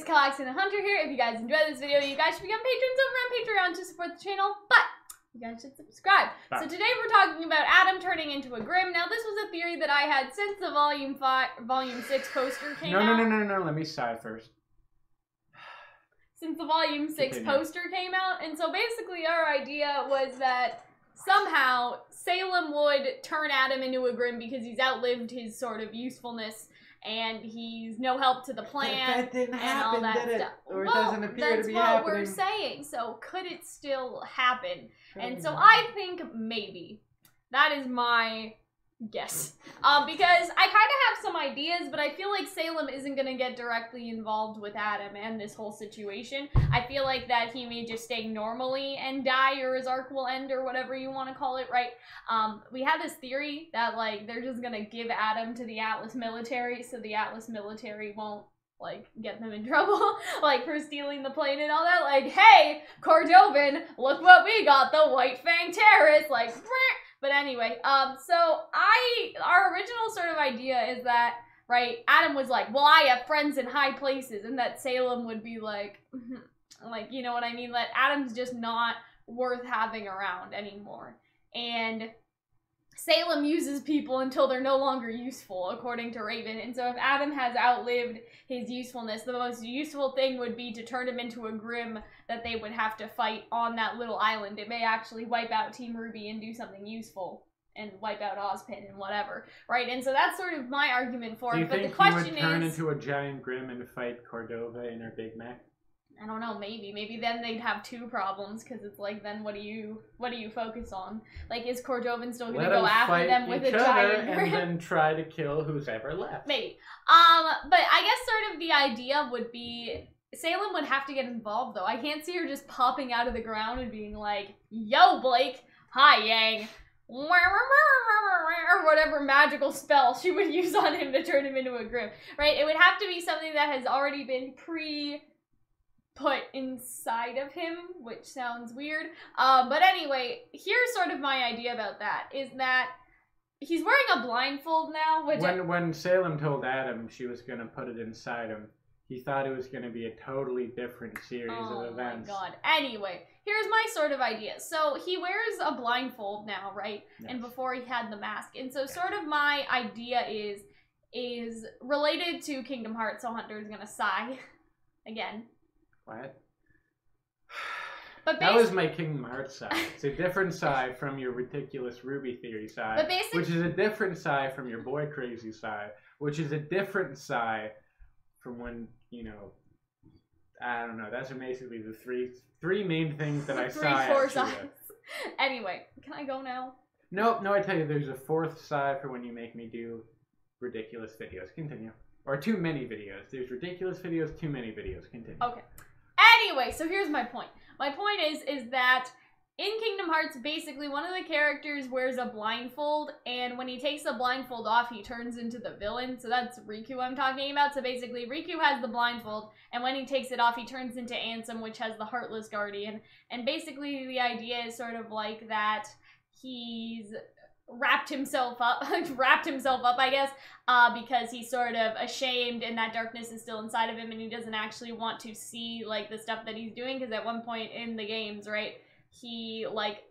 guys, Calxiyn and Hunter here. If you guys enjoyed this video, you guys should become patrons over on Patreon to support the channel, but you guys should subscribe. So today we're talking about Adam turning into a Grimm. Now this was a theory that I had since the Volume 6 poster came out. No, let me sigh first. Since the Volume 6 poster came out, and so basically our idea was that somehow Salem would turn Adam into a Grimm because he's outlived his sort of usefulness and he's no help to the plan. That didn't happen, all that did it? stuff. Or it doesn't appear to be happening. That's what we're saying. So could it still happen? And so I think maybe. That is my guess. Because I kind of have some ideas, but I feel like Salem isn't going to get directly involved with Adam and this whole situation. I feel like that he may just stay normally and die, or his arc will end, or whatever you want to call it, right? We have this theory that, like, they're just going to give Adam to the Atlas military, so the Atlas military won't, like, get them in trouble, like, for stealing the plane and all that. Like, hey, Cordovan, look what we got, the White Fang terrorists, like, but anyway, so our original sort of idea is that, right, Adam was like, well, I have friends in high places, and that Salem would be like, you know what I mean? That Adam's just not worth having around anymore. And Salem uses people until they're no longer useful, according to Raven. And so if Adam has outlived his usefulness, the most useful thing would be to turn him into a Grimm that they would have to fight on that little island. It may actually wipe out Team RWBY and do something useful and wipe out Ozpin and whatever, right? And so that's sort of my argument for it. But the question is, do you think he would turn into a giant Grimm and fight Cordova in her Big Mac? I don't know, maybe then they'd have two problems, because it's like, then what do you focus on? Like, is Cordovan still gonna go after them with a giant Grimm? And then try to kill who's ever left? Maybe. But I guess sort of the idea would be Salem would have to get involved, though. I can't see her just popping out of the ground and being like, yo, Blake, hi, Yang, or whatever magical spell she would use on him to turn him into a Grimm, right? It would have to be something that has already been put inside of him, which sounds weird. But anyway, here's sort of my idea about that, is that he's wearing a blindfold now, which when Salem told Adam she was going to put it inside him, he thought it was going to be a totally different series of events. Oh my god. Anyway, here's my sort of idea. So he wears a blindfold now, right? Yes. And before he had the mask. And so sort of my idea is related to Kingdom Hearts, so Hunter's going to sigh again. What? But that was my Kingdom Hearts side. It's a different side from your ridiculous RWBY theory side, which is a different side from your boy crazy side, which is a different side from when, you know, I don't know. That's basically the three main things that I saw. Four sides. Anyway, can I go now? No, I tell you, there's a fourth side for when you make me do ridiculous videos. Continue. Or too many videos. There's ridiculous videos, too many videos. Continue. Okay. Anyway, so here's my point. My point is that in Kingdom Hearts, basically, one of the characters wears a blindfold, and when he takes the blindfold off, he turns into the villain. So that's Riku I'm talking about. So basically, Riku has the blindfold, and when he takes it off, he turns into Ansem, which has the Heartless Guardian. And basically, the idea is sort of like that he's wrapped himself up, I guess, because he's sort of ashamed and that darkness is still inside of him and he doesn't actually want to see, like, the stuff that he's doing, because at one point in the games, right, he, like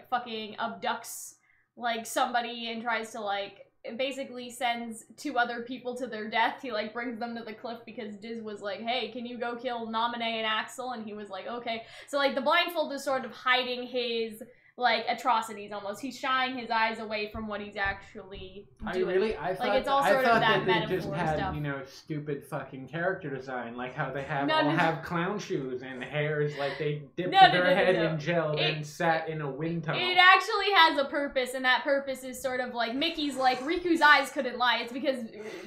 fucking abducts, like, somebody and tries to, like, basically sends two other people to their death. He, like, brings them to the cliff because Diz was like, hey, can you go kill Naminé and Axel? And he was like, okay. So, like, the blindfold is sort of hiding his, like, atrocities almost. He's shying his eyes away from what he's actually doing. I thought, like, it's all sort of that they just had, stuff. You know, stupid fucking character design, like how they have clown shoes and hairs, like they dipped their head in gel and sat in a wind tunnel. It actually has a purpose, and that purpose is sort of like Mickey's, like, Riku's eyes couldn't lie. It's because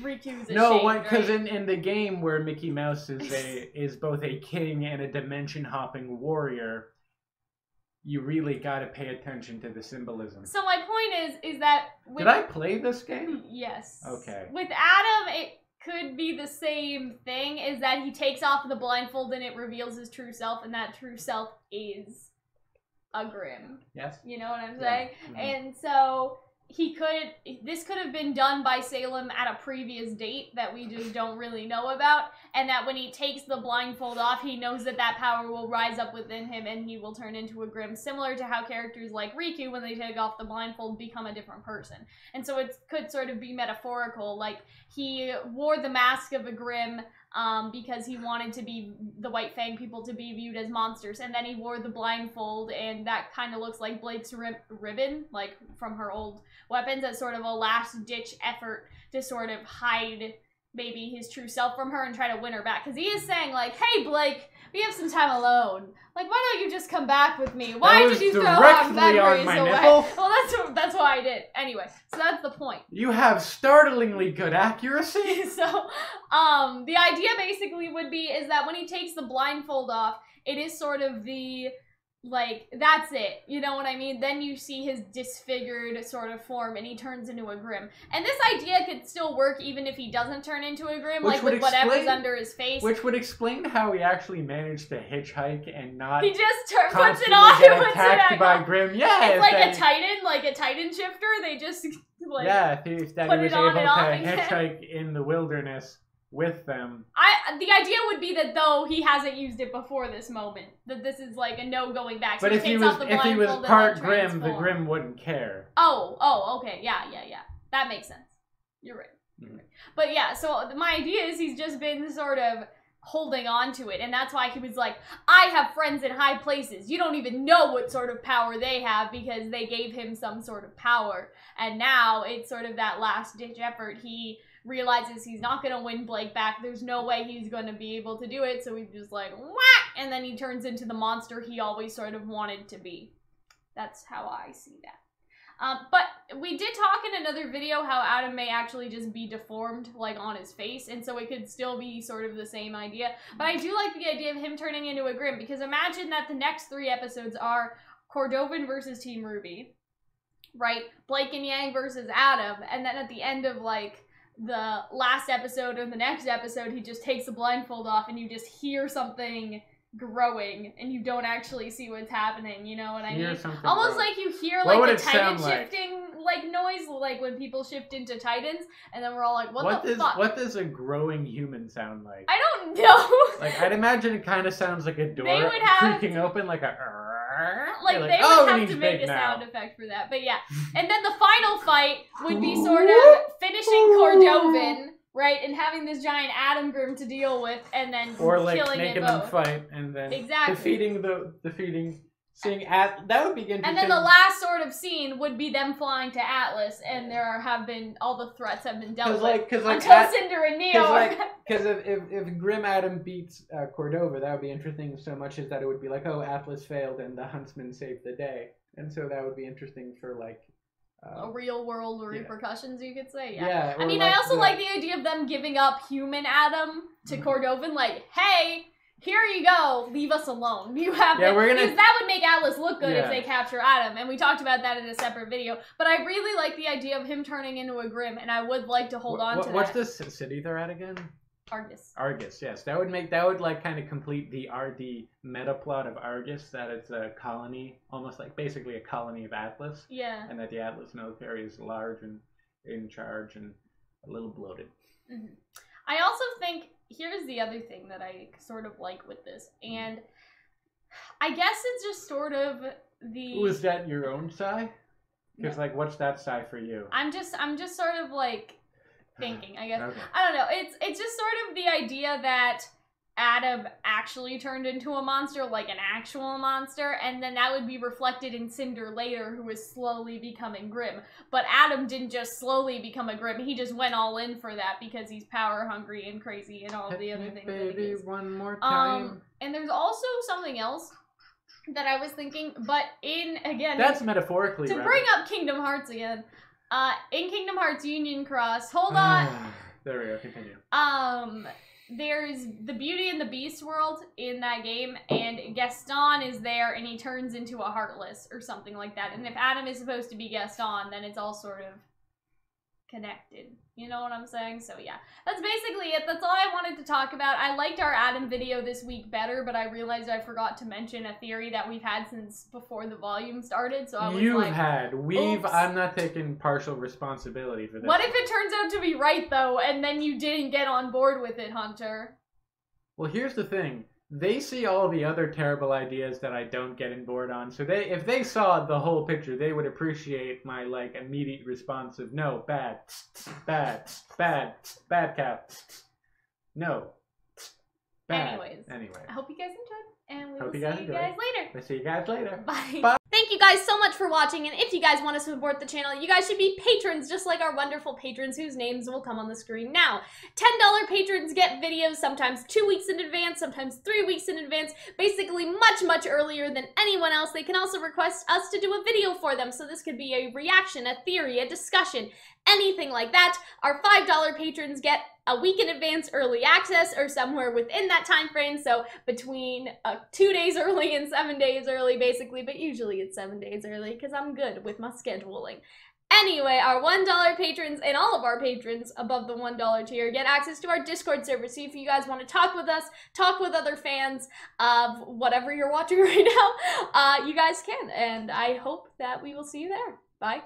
Riku's ashamed, because in the game where Mickey Mouse is both a king and a dimension-hopping warrior, you really gotta pay attention to the symbolism. So my point is that did I play this game? Yes. Okay. With Adam, it could be the same thing, is that he takes off the blindfold and it reveals his true self, and that true self is a Grimm. Yes. You know what I'm saying? Yeah. Mm-hmm. And so this could have been done by Salem at a previous date that we just don't really know about, and that when he takes the blindfold off, he knows that that power will rise up within him and he will turn into a Grimm, similar to how characters like Riku, when they take off the blindfold, become a different person. And so it could sort of be metaphorical, like he wore the mask of a Grimm because he wanted to be the White Fang people to be viewed as monsters, and then he wore the blindfold, and that kind of looks like Blake's ribbon, like from her old weapons, as sort of a last-ditch effort to sort of hide maybe his true self from her and try to win her back. Because he is saying, like, hey, Blake, we have some time alone. Like, why don't you just come back with me? Why did you throw our memories away? Nipple. Well, that's why I did. Anyway, so that's the point. You have startlingly good accuracy. So, the idea basically would be is that when he takes the blindfold off, it is sort of the, like, that's it. You know what I mean? Then you see his disfigured sort of form and he turns into a Grimm. And this idea could still work even if he doesn't turn into a Grimm, like with whatever's under his face. Which would explain how he actually managed to hitchhike and not he just puts it on and puts it back by Grimm. Yeah, it's like a Titan shifter. They just like that he was able to hitchhike in the wilderness with them. The idea would be that though he hasn't used it before this moment, that this is like a no going back. So but if he was part Grimm, the Grimm wouldn't care. Oh, okay, yeah. That makes sense. You're right. But yeah, so my idea is he's just been sort of holding on to it, and that's why he was like, I have friends in high places. You don't even know what sort of power they have because they gave him some sort of power. And now it's sort of that last-ditch effort. He realizes he's not going to win Blake back. There's no way he's going to be able to do it, so he's just like, whack! And then he turns into the monster he always sort of wanted to be. That's how I see that. But we did talk in another video how Adam may actually just be deformed, like, on his face, and so it could still be sort of the same idea. But I do like the idea of him turning into a Grimm, because imagine that the next 3 episodes are Cordovan versus Team RWBY, right? Blake and Yang versus Adam, and then at the end of, like, the last episode or the next episode, he just takes the blindfold off and you just hear something growing and you don't actually see what's happening, you know what I mean? Almost like you hear like the Titan shifting like noise, like when people shift into Titans, and then we're all like, what the fuck? What does a growing human sound like? I don't know. Like, I'd imagine it kind of sounds like a door creaking open, like a... Like, they would have to make a sound effect for that. But yeah. And then the final fight would be sort of finishing Cordovan, right? And having this giant Adam Grimm to deal with, and then or like killing making them fight, and then defeating seeing that would be interesting. And then the last sort of scene would be them flying to Atlas, and all the threats have been dealt with until Cinder and Neo. Because if Grimm Adam beats Cordova, that would be interesting so much as that it would be like, oh, Atlas failed and the Huntsman saved the day, and so that would be interesting for like a real world repercussions, you could say. Yeah. I mean, I also like the idea of them giving up human Adam to Cordovan, like, hey, here you go, leave us alone. You have because that would make Atlas look good if they capture Adam, and we talked about that in a separate video. But I really like the idea of him turning into a Grimm, and I would like to hold on to that. What's the city they're at again? Argus. Argus, yes. That would like kind of complete the meta plot of Argus, that it's a colony, almost like basically a colony of Atlas. Yeah. And that the Atlas military is large and in charge and a little bloated. Mm-hmm. I also think, here's the other thing that I sort of like with this, and I guess it's just sort of the... Was that your own sigh? Because, like, what's that sigh for you? I'm just sort of, like, thinking, I guess. Okay. I don't know. It's just sort of the idea that Adam actually turned into a monster, like an actual monster, and then that would be reflected in Cinder later, who is slowly becoming Grimm. But Adam didn't just slowly become a Grimm, he just went all in for that because he's power hungry and crazy and all the other things that he is. One more time. And there's also something else that I was thinking, but that's metaphorically, to bring up Kingdom Hearts again. In Kingdom Hearts Union Cross, hold on. There we go, continue. There's the Beauty and the Beast world in that game, and Gaston is there, and he turns into a Heartless or something like that. And if Adam is supposed to be Gaston, then it's all sort of connected. You know what I'm saying? So yeah, that's basically it. That's all I wanted to talk about. I liked our Adam video this week better, but I realized I forgot to mention a theory that we've had since before the volume started, so I was like, Oops. I'm not taking partial responsibility for this. What if it turns out to be right, though, and then you didn't get on board with it, Hunter? Well, here's the thing. They see all the other terrible ideas that I don't get on board on, so if they saw the whole picture, they would appreciate my, like, immediate response of, no, bad, bad, bad, bad cat, no, bad. Anyway. I hope you guys enjoyed, and we will see you guys later. We'll see you guys later. Bye. Bye. Thank you guys so much for watching, and if you guys want to support the channel, you guys should be patrons just like our wonderful patrons whose names will come on the screen now. $10 patrons get videos sometimes 2 weeks in advance, sometimes 3 weeks in advance, basically much, much earlier than anyone else. They can also request us to do a video for them, so this could be a reaction, a theory, a discussion, anything like that. Our $5 patrons get a week in advance early access, or somewhere within that time frame, so between 2 days early and 7 days early, basically, but usually it's 7 days early, because I'm good with my scheduling. Anyway, our $1 patrons and all of our patrons above the $1 tier get access to our Discord server, so if you guys want to talk with us, talk with other fans of whatever you're watching right now, you guys can, and I hope that we will see you there. Bye.